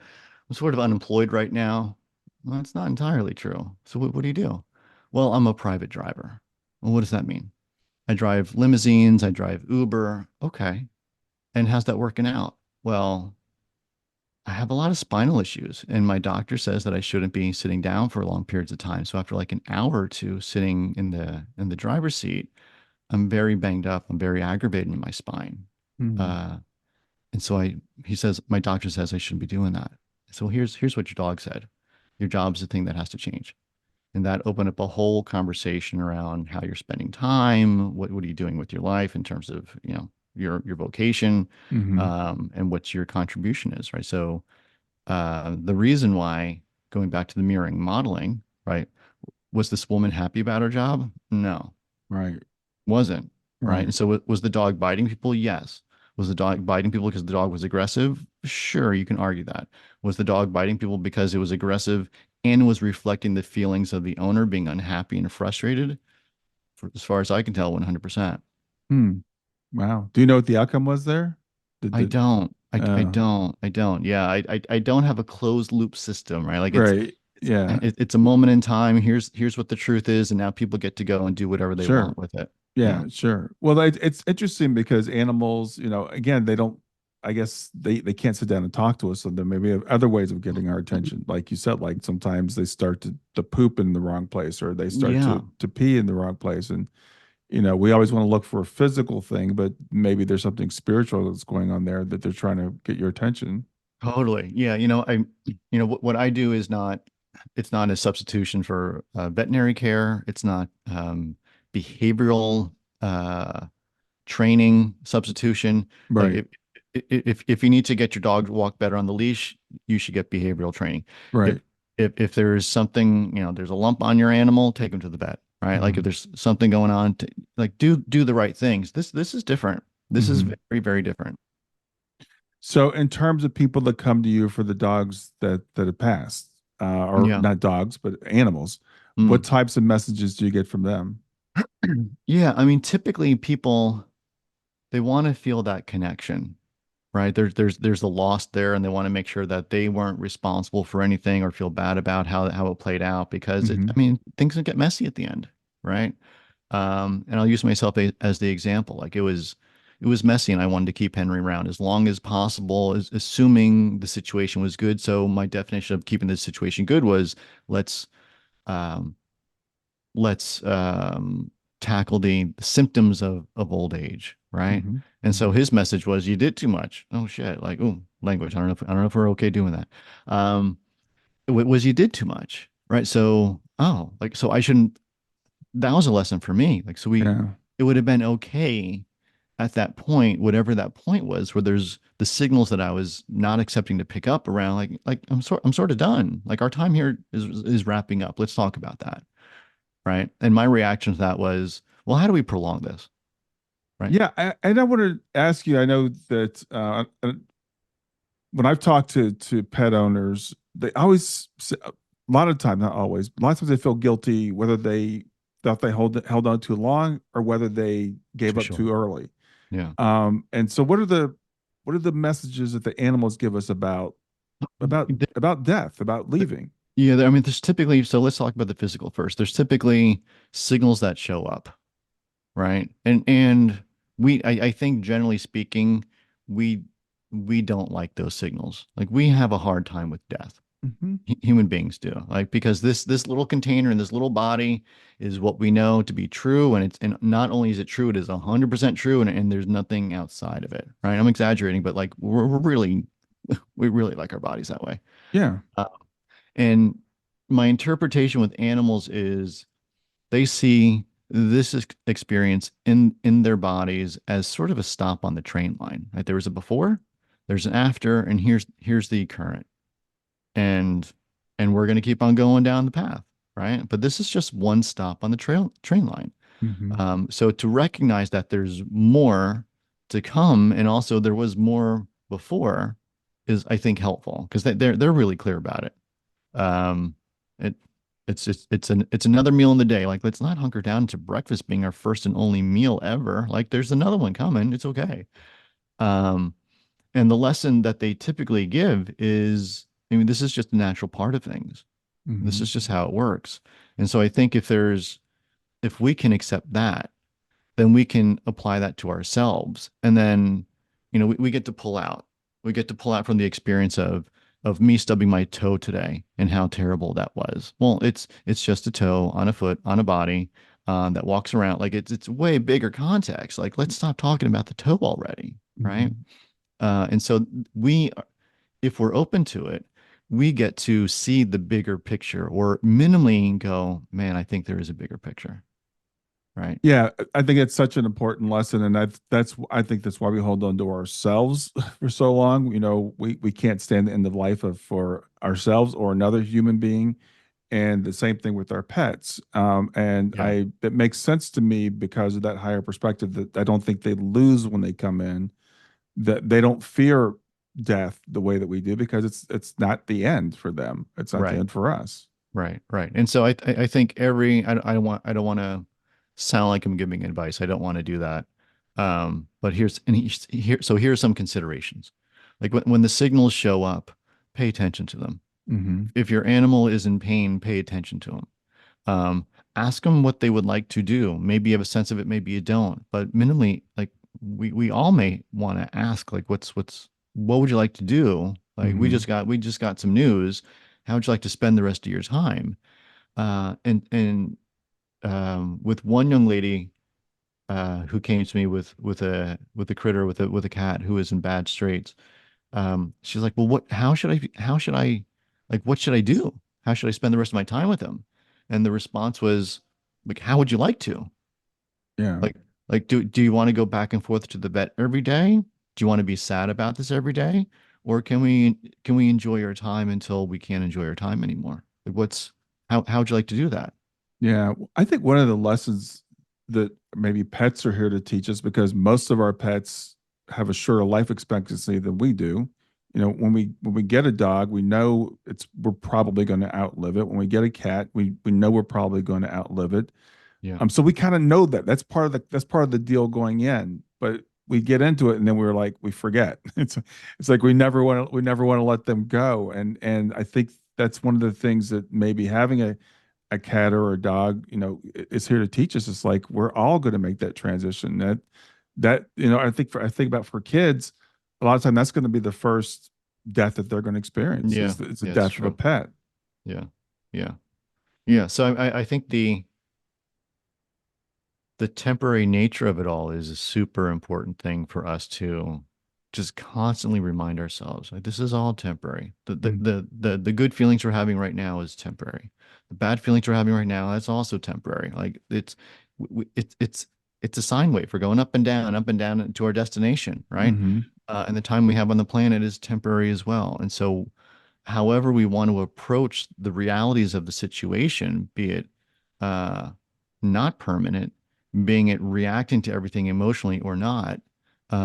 sort of unemployed right now. Well, that's not entirely true. So what do you do? Well, I'm a private driver. Well, what does that mean? I drive limousines, I drive Uber. Okay. And how's that working out? Well, I have a lot of spinal issues, and my doctor says that I shouldn't be sitting down for long periods of time. So after like an hour or two sitting in the driver's seat, I'm very banged up. I'm very aggravated in my spine. Hmm. Uh, and so he says, my doctor says I shouldn't be doing that. So here's what your dog said. Your job's the thing that has to change. And that opened up a whole conversation around how you're spending time. What are you doing with your life in terms of, your vocation, Hmm. and what your contribution is, right? So the reason why, going back to the mirroring modeling, right? Was this woman happy about her job? No, Right. wasn't, right? Right. And so was the dog biting people? Yes. Was the dog biting people because the dog was aggressive? Sure, you can argue that. Was the dog biting people because it was aggressive and was reflecting the feelings of the owner being unhappy and frustrated? As far as I can tell, 100%. Hmm. Wow. Do you know what the outcome was there? Did I the don't. uh I don't. Yeah, I don't have a closed loop system, right? Like right. Yeah. it's a moment in time. Here's what the truth is, and now people get to go and do whatever they Sure. want with it. Yeah. Yeah, sure. Well, it's interesting because animals, again, they don't, I guess they can't sit down and talk to us. So there may be other ways of getting our attention. Like you said, like sometimes they start to poop in the wrong place or they start Yeah. to pee in the wrong place. And, we always want to look for a physical thing, but maybe there's something spiritual that's going on there that they're trying to get your attention. Totally. Yeah. What I do is not, it's not a substitution for veterinary care. It's not behavioral training substitution. Like Right. if you need to get your dog to walk better on the leash, you should get behavioral training. If Right. if there's something, there's a lump on your animal, take them to the vet, right? Like if Hmm. there's something going on, like do the right things. This is different. This is Hmm. very, very different. So, in terms of people that come to you for the dogs that have passed, or Yeah. not dogs, but animals, what Mm. types of messages do you get from them? Yeah, I mean, typically people, they want to feel that connection, right? There's a loss there, and they want to make sure that they weren't responsible for anything or feel bad about how it played out, because I Hmm. mean, things can get messy at the end, right? And I'll use myself as the example. Like it was messy, and I wanted to keep Henry around as long as possible, assuming the situation was good. So my definition of keeping the situation good was, let's um, let's tackle the symptoms of old age, right? Hmm. And so Hmm. his message was, you did too much. Oh shit. Like, oh, language. I don't know if we're okay doing that. It was, you did too much, right? So, like, so I shouldn't, that was a lesson for me. Like, so Yeah. it would have been okay at that point, whatever that point was, where there's the signals that I was not accepting to pick up around, like I'm sort of done. Like our time here is wrapping up. Let's talk about that. Right. And my reaction to that was, well, how do we prolong this? Right. Yeah. And I want to ask you, I know that when I've talked to pet owners, they always, a lot of times, not always, but a lot of times they feel guilty whether they thought they held on too long or whether they gave For up too sure. early. Yeah. And so what are the messages that the animals give us about Th- about death, about leaving? Yeah. I mean, there's typically, so let's talk about the physical first. There's typically signals that show up. Right. And I think generally speaking, we, we don't like those signals. Like we have a hard time with death. Hmm. Human beings do. Like, because this little container and this little body is what we know to be true, and not only is it true, it is 100% true, and there's nothing outside of it, right? I'm exaggerating, but like we're really we really like our bodies that way. Yeah. Uh, and my interpretation with animals is they see this experience in their bodies as sort of a stop on the train line. Right? There was a before, there's an after, and here's the current. And we're going to keep on going down the path, right? But this is just one stop on the train line. Hmm. So to recognize that there's more to come, and also there was more before, is, I think, helpful, because they're really clear about it. Um, it it's just it's another meal in the day. Like, let's not hunker down to breakfast being our first and only meal ever. Like, there's another one coming. It's okay. Um, and the lesson that they typically give is, I mean, this is just a natural part of things. This Hmm. is just how it works. And so I think if we can accept that, then we can apply that to ourselves. And then, we get to pull out. We get to pull out from the experience of me stubbing my toe today and how terrible that was. Well, it's just a toe on a foot on a body that walks around. Like, it's way bigger context. Like, let's stop talking about the toe already, right? Hmm. And so we, if we're open to it, we get to see the bigger picture, or minimally go, man, I think there is a bigger picture, right? Yeah, I think it's such an important lesson, and I think that's why we hold on to ourselves for so long. We can't stand the end of life for ourselves or another human being, and the same thing with our pets. And Yeah. I it makes sense to me because of that higher perspective that I don't think they lose when they come in. That they don't fear death the way that we do because it's not the end for them. It's not the Right. end for us. Right. Right. And so I think I don't want to sound like I'm giving advice. I don't want to do that. But here's some considerations. Like, when the signals show up, pay attention to them. Hmm. If your animal is in pain, pay attention to them. Um, Ask them what they would like to do. Maybe you have a sense of it, maybe you don't. But minimally, like, we all may want to ask, like, what would you like to do? Like, Hmm. we just got some news. How would you like to spend the rest of your time? With one young lady who came to me with a critter, with a cat who is in bad straits. She's like, well, how should I, like, what should I do? How should I spend the rest of my time with him? And the response was, like, how would you like to? Yeah. Like, do you want to go back and forth to the vet every day? Do you want to be sad about this every day? Or can we enjoy our time until we can't enjoy our time anymore? Like, how would you like to do that? Yeah, I think one of the lessons that maybe pets are here to teach us because most of our pets have a shorter life expectancy than we do. When we get a dog, we know we're probably going to outlive it. When we get a cat, we know we're probably going to outlive it. Yeah. So we kind of know that that's part of the deal going in, but we get into it and then we're like we forget. It's like we never want to let them go, and I think that's one of the things that maybe having a cat or a dog, is here to teach us. It's like we're all going to make that transition. I think about for kids, a lot of time that's going to be the first death that they're going to experience Yeah. is the Yeah, it's death of a true. pet. Yeah. Yeah. Yeah. So I think the temporary nature of it all is a super important thing for us to just constantly remind ourselves. Like, this is all temporary. The good feelings we're having right now is temporary. The bad feelings we're having right now, that's also temporary. Like, it's a sine wave. We're going up and down to our destination, right? Mm-hmm. And the time we have on the planet is temporary as well. And so, however we want to approach the realities of the situation, be it uh, not permanent, being it reacting to everything emotionally or not,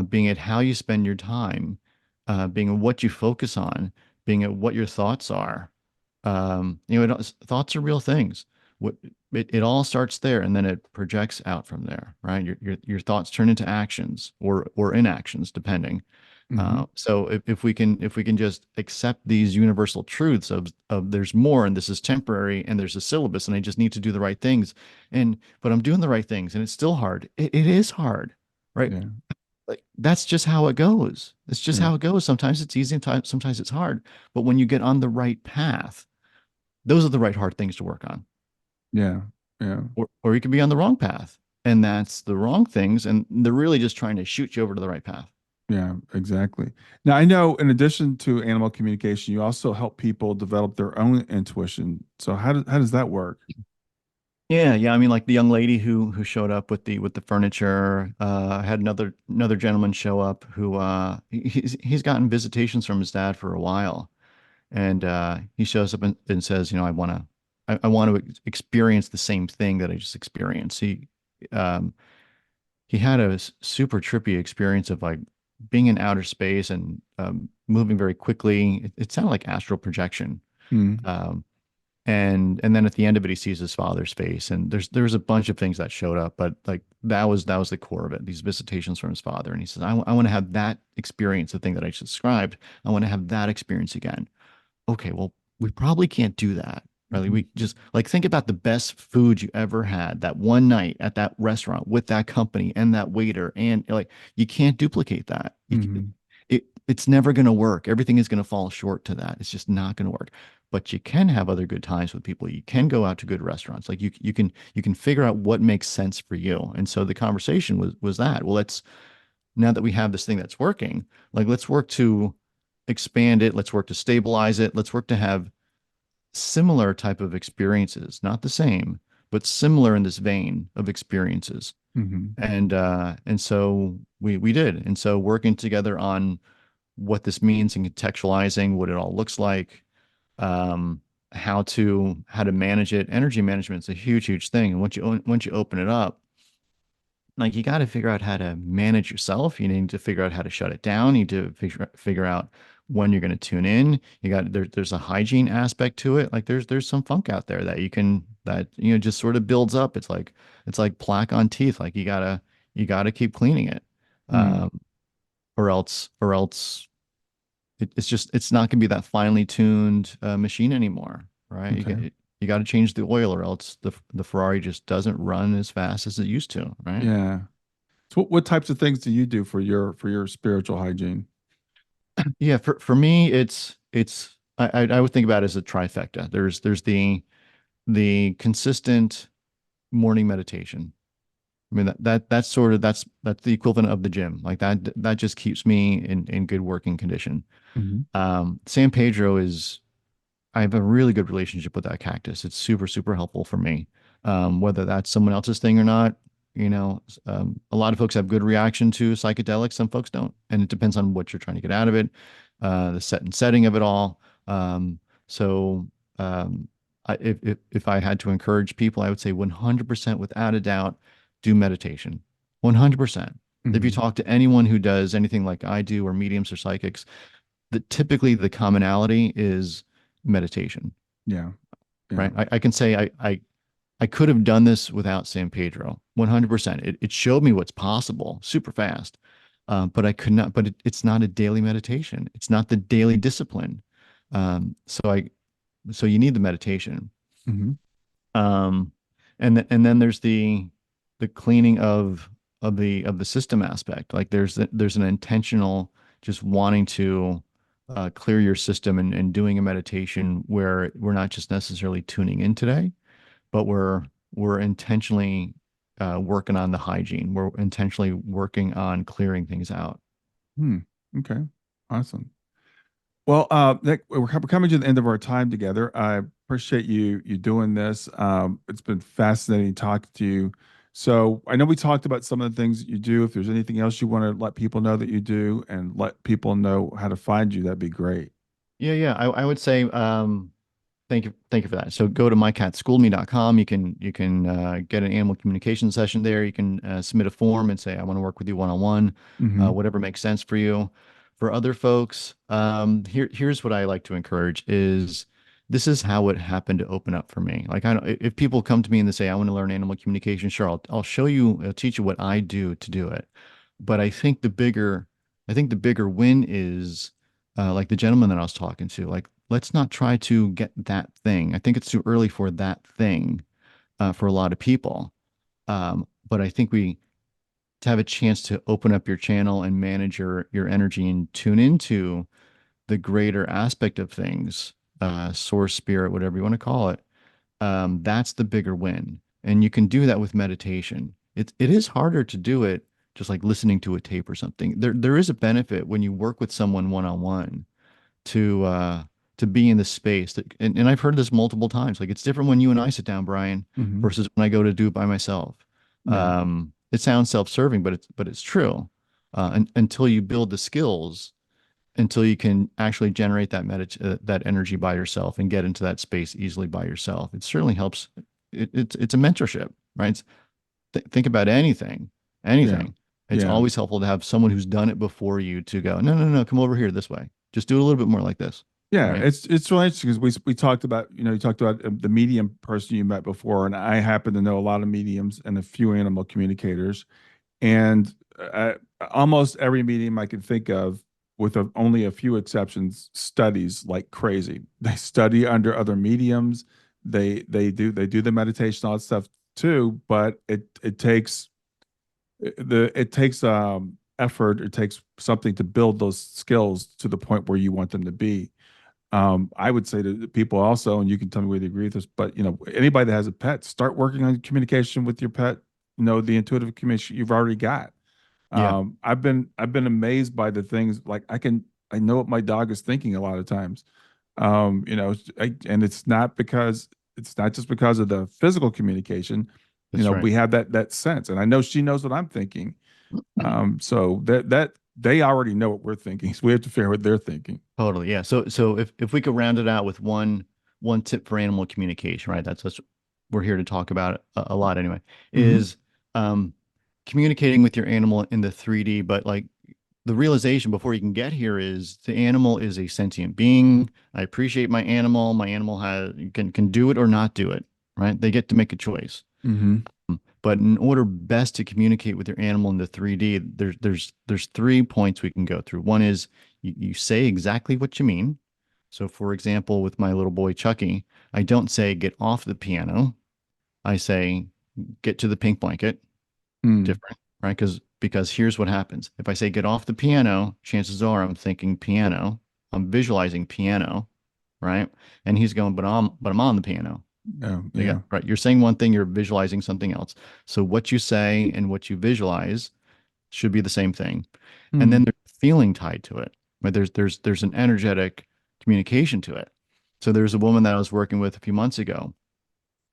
being it how you spend your time, being it what you focus on, being it what your thoughts are. Thoughts are real things. What it all starts there, and then it projects out from there, right? Your thoughts turn into actions or inactions, depending. Mm-hmm. So if we can just accept these universal truths of there's more, and this is temporary, and there's a syllabus, and I just need to do the right things, but I'm doing the right things, and it's still hard. It is hard, right? Yeah. Like, that's just how it goes. It's just Yeah. how it goes. Sometimes it's easy, and sometimes it's hard. But when you get on the right path, those are the right hard things to work on. Yeah. Yeah. Or you could be on the wrong path, and that's the wrong things, and they're really just trying to shoot you over to the right path. Yeah, exactly. Now, I know in addition to animal communication, you also help people develop their own intuition. So how does that work? Yeah, yeah. I mean, like the young lady who showed up with the furniture. I had another gentleman show up who he's gotten visitations from his dad for a while, and he shows up and says, you know, I want to experience the same thing that I just experienced. Um, he had a super trippy experience of like being in outer space and moving very quickly. It sounded like astral projection. Mm, Um, and then at the end of it, he sees his father's face, and there's a bunch of things that showed up, but like that was the core of it. These visitations from his father, and he says, I want to have that experience, the thing that I just described. I want to have that experience again. Okay, well, we probably can't do that. Really, mhm, we just like think about the best food you ever had that one night at that restaurant with that company and that waiter, and like you can't duplicate that. mhm, It's never going to work. Everything is going to fall short to that. It's just not going to work. But you can have other good times with people. You can go out to good restaurants. Like you can figure out what makes sense for you. And so the conversation was that. Well, let's now that we have this thing that's working, like let's work to expand it. Let's work to stabilize it. Let's work to have similar type of experiences, not the same, but similar in this vein of experiences. mhm, And so we did. And so working together on what this means and contextualizing what it all looks like, um, how to manage it. Energy management is a huge thing. And once you open it up, like you got to figure out how to manage yourself. You need to figure out how to shut it down. You need to figure out when you're going to tune in. There's a hygiene aspect to it. Like there's some funk out there that just sort of builds up. It's like plaque on teeth. Like you gotta keep cleaning it, mm. um, or else it's not going to be that finely tuned machine anymore, right? Okay. You got to change the oil, or else the Ferrari just doesn't run as fast as it used to, right? Yeah. So what types of things do you do for your spiritual hygiene? Yeah, for me, I would think about it as a trifecta. There's the consistent morning meditation. I mean that's the equivalent of the gym. Like that just keeps me in good working condition. Hmm. San Pedro is I have a really good relationship with that cactus. It's super helpful for me. Whether that's someone else's thing or not, a lot of folks have good reaction to psychedelics. Some folks don't, and it depends on what you're trying to get out of it, the set and setting of it all. So, if I had to encourage people, I would say 100% without a doubt, do meditation. 100%. If you Hmm. talk to anyone who does anything like I do, or mediums or psychics, typically the commonality is meditation, Yeah. Yeah. right? I can say I could have done this without San Pedro, 100%. It showed me what's possible super fast, but I could not. But it's not a daily meditation. It's not the daily discipline. Um, so I so you need the meditation. Hmm. Um, and then there's the cleaning of the system aspect. Like there's an intentional just wanting to clear your system and doing a meditation where we're not just necessarily tuning in today, but we're intentionally working on the hygiene. We're intentionally working on clearing things out. Hmm. Okay. Awesome. Well, Nick, we're coming to the end of our time together. I appreciate you doing this. It's been fascinating talking to you. So I know we talked about some of the things that you do. If there's anything else you want to let people know that you do and let people know how to find you, that'd be great. Yeah. I would say thank you for that. So go to mycatschoolme.com. You can get an animal communication session there. You can submit a form and say I want to work with you one-on-one, Hmm. whatever makes sense for you. For other folks, here's what I like to encourage is this is how it happened to open up for me. Like I don't, if people come to me and they say I want to learn animal communication, sure, I'll show you, I'll teach you what I do to do it. But I think the bigger win is like the gentleman that I was talking to, like, let's not try to get that thing. I think it's too early for that thing for a lot of people. But I think to have a chance to open up your channel and manage your energy and tune into the greater aspect of things, source, spirit, whatever you want to call it, that's the bigger win. And you can do that with meditation. It is harder to do it just like listening to a tape or something. There is a benefit when you work with someone one on one to be in the space that, and I've heard this multiple times. Like it's different when you and I sit down, Brian, Hmm. versus when I go to do it by myself. Yeah. It sounds self-serving, but it's true. Until you build the skills, until you can actually generate that energy by yourself and get into that space easily by yourself, it certainly helps. It's a mentorship, right? Think about Yeah. anything. It's Yeah. always helpful to have someone who's done it before you to go, no, no, no, come over here this way. Just do it a little bit more like this, Yeah, right? it's really interesting because we talked about, you talked about the medium person you met before, and I happen to know a lot of mediums and a few animal communicators, and almost every medium I can think of, with only a few exceptions, studies like crazy. They study under other mediums. They do the meditation, all that stuff too, but it takes effort. It takes something to build those skills to the point where you want them to be. I would say to people also, and you can tell me whether you agree with this, but anybody that has a pet, start working on communication with your pet. The intuitive communication you've already got. Yeah, I've been amazed by the things, like I know what my dog is thinking a lot of times. And it's not just because of the physical communication. that's right. We have that sense, and I know she knows what I'm thinking. So that they already know what we're thinking, so we have to figure out what they're thinking. Totally. Yeah. So if we could round it out with one tip for animal communication, right? That's what we're here to talk about a lot anyway, Hmm. is um communicating with your animal in the 3D, but like the realization before you can get here is the animal is a sentient being. I appreciate my animal. My animal can do it or not do it, right? They get to make a choice. Hmm. But in order best to communicate with your animal in the 3D, there's 3 points we can go through. One is you say exactly what you mean. So for example, with my little boy Chucky, I don't say get off the piano. I say get to the pink blanket. Mm. Different, right? Because here's what happens. If I say get off the piano, chances are I'm thinking piano. I'm visualizing piano, right? And he's going, but I'm on the piano. Oh, You got yeah. right. You're saying one thing, you're visualizing something else. So what you say and what you visualize should be the same thing. And then Mm. there's feeling tied to it. Right? There's an energetic communication to it. So there's a woman that I was working with a few months ago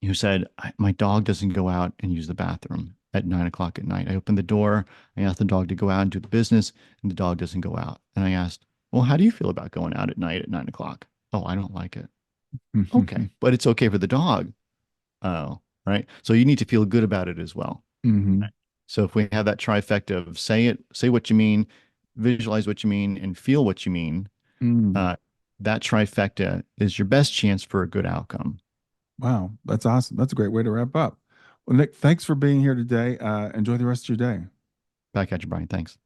who said, my dog doesn't go out and use the bathroom at 9 o'clock at night. I open the door, I ask the dog to go out and do the business, and the dog doesn't go out. And I asked, well, how do you feel about going out at night at 9 o'clock? Oh, I don't like it. Okay, but it's okay for the dog. Oh, right. So you need to feel good about it as well. Hmm. Right? So if we have that trifecta of say what you mean, visualize what you mean, and feel what you mean, Mm. uh, that trifecta is your best chance for a good outcome. Wow, that's awesome. That's a great way to wrap up. Well, Nick, thanks for being here today. Enjoy the rest of your day. Back at you, Brian. Thanks.